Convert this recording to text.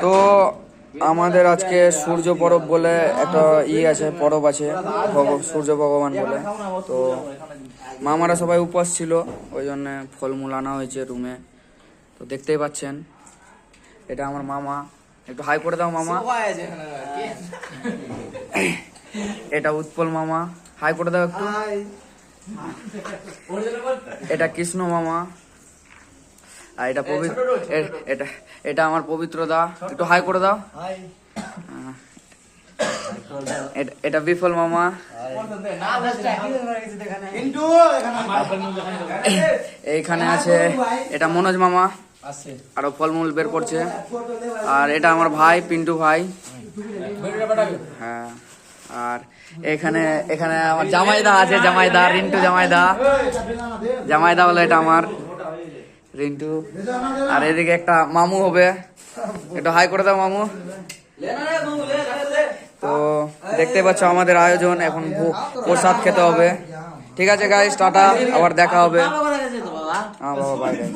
তো আমাদের আজকে সূর্য পরব বলে একটা আছে, পরব আছে সূর্য ভগবান বলে। তো মামারা সবাই উপবাস ছিল, ওই জন্য ফলমূল আনা হয়েছে রুমে। তো দেখতেই পাচ্ছেন, এটা আমার মামা, একটু হাই করে দাও মামা। এটা উৎপল মামা, হাই করে দাও একটু। এটা কৃষ্ণ মামা, আর এটা এটা আমার পবিত্র দা, একটু হাই করে দাও। এটা বিফল মামা, এইখানে আছে এটা মনোজ মামা, আরো ফলমূল বের করছে। আর এটা আমার ভাই পিন্টু ভাই। হ্যাঁ, আর এখানে এখানে আমার জামাইদা আছে, জামাইদা রিন্টু, জামাইদা হলো এটা আমার রিন্টু। আর এদিকে একটা মামু হবে, একটু হাই করে দাও মামু। তো দেখতে পাচ্ছ আমাদের আয়োজন, এখন প্রসাদ খেতে হবে। ঠিক আছে গাইস, টাটা, আবার দেখা হবে। হ্যাঁ বাবা, বাই বাই।